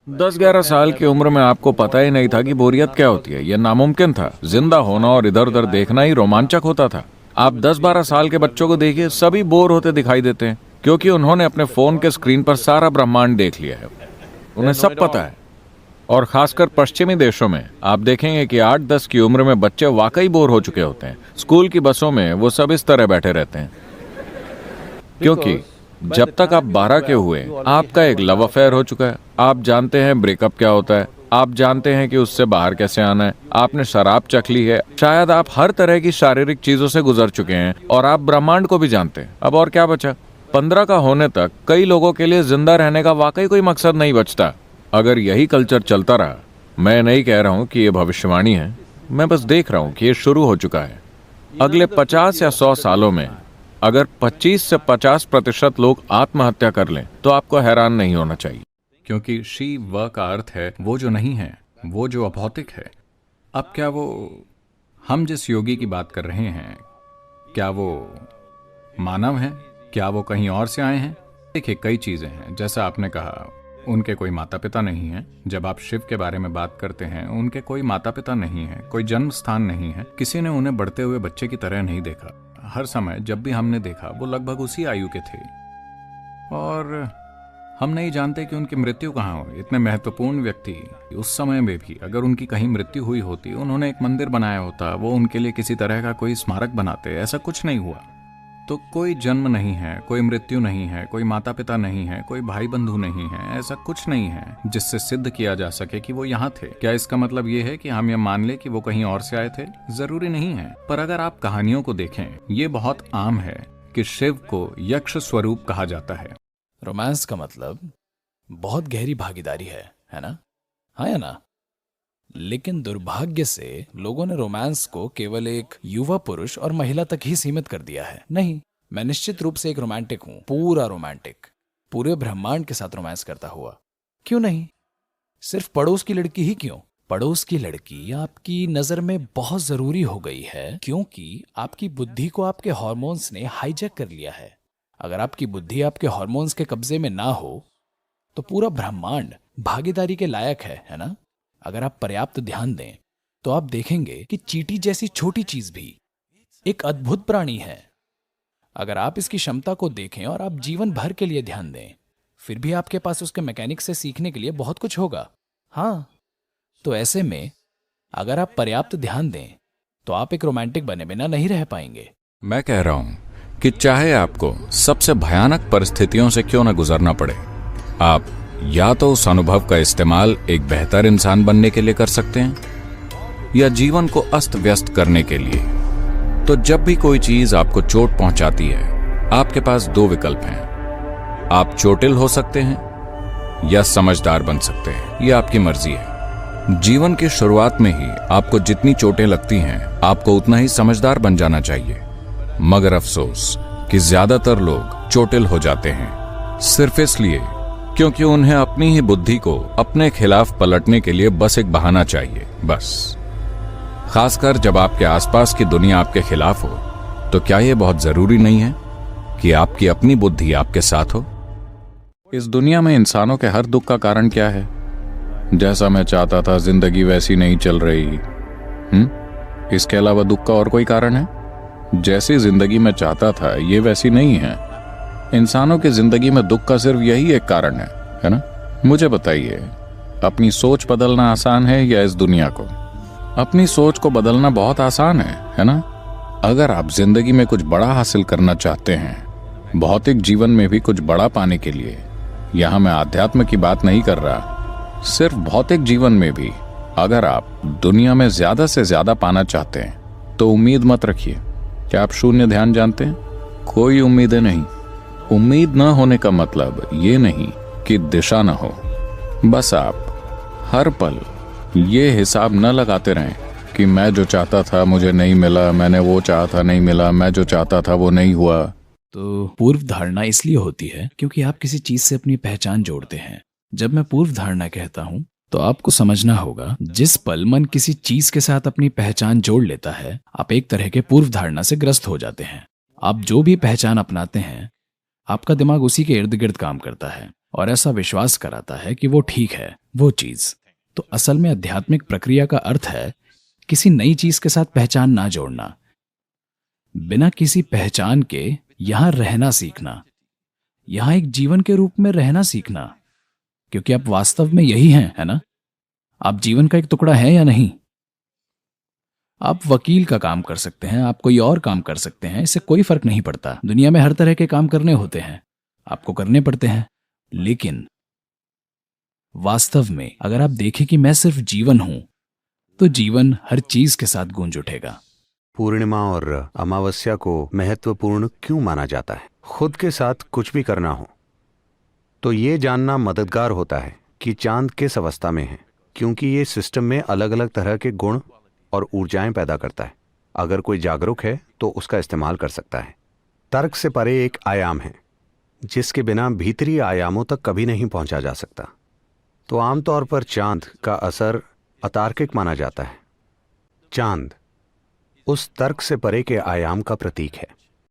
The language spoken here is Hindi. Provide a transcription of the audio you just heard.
10-11 साल की उम्र में आपको पता ही नहीं था कि बोरियत क्या होती है। यह नामुमकिन था। जिंदा होना और इधर उधर देखना ही रोमांचक होता था। आप 10-12 साल के बच्चों को देखिए, सभी बोर होते दिखाई देते हैं क्योंकि उन्होंने अपने फोन के स्क्रीन पर सारा ब्रह्मांड देख लिया है। उन्हें सब पता है। और खासकर पश्चिमी देशों में आप देखेंगे कि 8-10 की उम्र में बच्चे वाकई बोर हो चुके होते हैं। स्कूल की बसों में वो सब इस तरह बैठे रहते हैं क्योंकि जब तक आप 12 के हुए आपका एक लव अफेयर हो चुका है। आप जानते हैं ब्रेकअप क्या होता है, आप जानते हैं कि उससे बाहर कैसे आना है, आपने शराब चख ली है, शायद आप हर तरह की शारीरिक चीजों से गुजर चुके हैं और आप ब्रह्मांड को भी जानते हैं। अब और क्या बचा? 15 का होने तक कई लोगों के लिए जिंदा रहने का वाकई कोई मकसद नहीं बचता। अगर यही कल्चर चलता रहा, मैं नहीं कह रहा हूं कि यह भविष्यवाणी है, मैं बस देख रहा हूं कि यह शुरू हो चुका है। अगले 50 या 100 सालों में अगर 25 से 50% लोग आत्महत्या कर लें तो आपको हैरान नहीं होना चाहिए, क्योंकि शी व का अर्थ है वो जो नहीं है, वो जो अभौतिक है। अब क्या वो हम जिस योगी की बात कर रहे हैं, क्या वो मानव हैं? क्या वो कहीं और से आए हैं? देखिए, कई चीजें हैं। जैसा आपने कहा, उनके कोई माता पिता नहीं है। जब आप शिव के बारे में बात करते हैं, उनके कोई माता पिता नहीं है, कोई जन्म स्थान नहीं है। किसी ने उन्हें बढ़ते हुए बच्चे की तरह नहीं देखा। हर समय जब भी हमने देखा, वो लगभग उसी आयु के थे। और हम नहीं जानते कि उनकी मृत्यु कहाँ हुई। इतने महत्वपूर्ण व्यक्ति उस समय में भी अगर उनकी कहीं मृत्यु हुई होती, उन्होंने एक मंदिर बनाया होता, वो उनके लिए किसी तरह का कोई स्मारक बनाते। ऐसा कुछ नहीं हुआ। तो कोई जन्म नहीं है, कोई मृत्यु नहीं है, कोई माता पिता नहीं है, कोई भाई बंधु नहीं है। ऐसा कुछ नहीं है जिससे सिद्ध किया जा सके कि वो यहाँ थे। क्या इसका मतलब ये है कि हम ये मान ले कि वो कहीं और से आए थे? जरूरी नहीं है। पर अगर आप कहानियों को देखें, ये बहुत आम है कि शिव को यक्ष स्वरूप कहा जाता है। रोमांस का मतलब बहुत गहरी भागीदारी है ना? हाँ या ना? लेकिन दुर्भाग्य से लोगों ने रोमांस को केवल एक युवा पुरुष और महिला तक ही सीमित कर दिया है। नहीं, मैं निश्चित रूप से एक रोमांटिक हूं, पूरा रोमांटिक, पूरे ब्रह्मांड के साथ रोमांस करता हुआ। क्यों नहीं? सिर्फ पड़ोस की लड़की ही क्यों? पड़ोस की लड़की आपकी नजर में बहुत जरूरी हो गई है क्योंकि आपकी बुद्धि को आपके हार्मोन्स ने हाईजैक कर लिया है। अगर आपकी बुद्धि आपके हार्मोन्स के कब्जे में ना हो तो पूरा ब्रह्मांड भागीदारी के लायक है ना? अगर आप पर्याप्त ध्यान दें तो आप देखेंगे कि चींटी जैसी छोटी चीज भी एक अद्भुत प्राणी है। अगर आप इसकी क्षमता को देखें और आप जीवन भर के लिए ध्यान दें, फिर भी आपके पास उसके मैकेनिक्स से सीखने के लिए बहुत कुछ होगा। हाँ, तो ऐसे में अगर आप पर्याप्त ध्यान दें तो आप एक रोमांटिक बने बिना नहीं रह पाएंगे। मैं कह रहा हूं कि चाहे आपको सबसे भयानक परिस्थितियों से क्यों न गुजरना पड़े, आप या तो उस अनुभव का इस्तेमाल एक बेहतर इंसान बनने के लिए कर सकते हैं या जीवन को अस्त व्यस्त करने के लिए। तो जब भी कोई चीज आपको चोट पहुंचाती है, आपके पास दो विकल्प हैं। आप चोटिल हो सकते हैं या समझदार बन सकते हैं। यह आपकी मर्जी है। जीवन की शुरुआत में ही आपको जितनी चोटें लगती हैं, आपको उतना ही समझदार बन जाना चाहिए। मगर अफसोस कि ज्यादातर लोग चोटिल हो जाते हैं सिर्फ इसलिए क्योंकि उन्हें अपनी ही बुद्धि को अपने खिलाफ पलटने के लिए बस एक बहाना चाहिए, बस। खासकर जब आपके आसपास की दुनिया आपके खिलाफ हो, तो क्या यह बहुत जरूरी नहीं है कि आपकी अपनी बुद्धि आपके साथ हो? इस दुनिया में इंसानों के हर दुख का कारण क्या है? जैसा मैं चाहता था जिंदगी वैसी नहीं चल रही। इसके अलावा दुख का और कोई कारण है? जैसी जिंदगी में चाहता था ये वैसी नहीं है। इंसानों की जिंदगी में दुख का सिर्फ यही एक कारण है ना? मुझे बताइए, अपनी सोच बदलना आसान है या इस दुनिया को? अपनी सोच को बदलना बहुत आसान है ना? अगर आप जिंदगी में कुछ बड़ा हासिल करना चाहते हैं, भौतिक जीवन में भी कुछ बड़ा पाने के लिए, यहां मैं आध्यात्म की बात नहीं कर रहा, सिर्फ भौतिक जीवन में भी अगर आप दुनिया में ज्यादा से ज्यादा पाना चाहते हैं तो उम्मीद मत रखिए। क्या आप शून्य ध्यान जानते हैं? कोई उम्मीदें नहीं। उम्मीद न होने का मतलब ये नहीं कि दिशा न हो। बस आप हर पल ये हिसाब न लगाते रहें कि मैं जो चाहता था मुझे नहीं मिला, मैंने वो चाहा था नहीं मिला, मैं जो चाहता था वो नहीं हुआ। तो पूर्व धारणा इसलिए होती है क्योंकि आप किसी चीज से अपनी पहचान जोड़ते हैं। जब मैं पूर्व धारणा कहता हूं तो आपको समझना होगा, जिस पल मन किसी चीज के साथ अपनी पहचान जोड़ लेता है, आप एक तरह के पूर्व धारणा से ग्रस्त हो जाते हैं। आप जो भी पहचान अपनाते हैं, आपका दिमाग उसी के इर्द गिर्द काम करता है और ऐसा विश्वास कराता है कि वो ठीक है। वो चीज। तो असल में आध्यात्मिक प्रक्रिया का अर्थ है किसी नई चीज के साथ पहचान ना जोड़ना, बिना किसी पहचान के यहां रहना सीखना, यहां एक जीवन के रूप में रहना सीखना, क्योंकि आप वास्तव में यही हैं, है ना? आप जीवन का एक टुकड़ा हैं या नहीं? आप वकील का काम कर सकते हैं, आप कोई और काम कर सकते हैं, इससे कोई फर्क नहीं पड़ता। दुनिया में हर तरह के काम करने होते हैं, आपको करने पड़ते हैं। लेकिन वास्तव में अगर आप देखें कि मैं सिर्फ जीवन हूं, तो जीवन हर चीज के साथ गूंज उठेगा। पूर्णिमा और अमावस्या को महत्वपूर्ण क्यों माना जाता है? खुद के साथ कुछ भी करना हो तो ये जानना मददगार होता है कि चांद किस अवस्था में है, क्योंकि ये सिस्टम में अलग अलग तरह के गुण और ऊर्जाएं पैदा करता है। अगर कोई जागरूक है तो उसका इस्तेमाल कर सकता है। तर्क से परे एक आयाम है जिसके बिना भीतरी आयामों तक कभी नहीं पहुंचा जा सकता। तो आमतौर पर चांद का असर अतार्किक माना जाता है। चांद उस तर्क से परे के आयाम का प्रतीक है।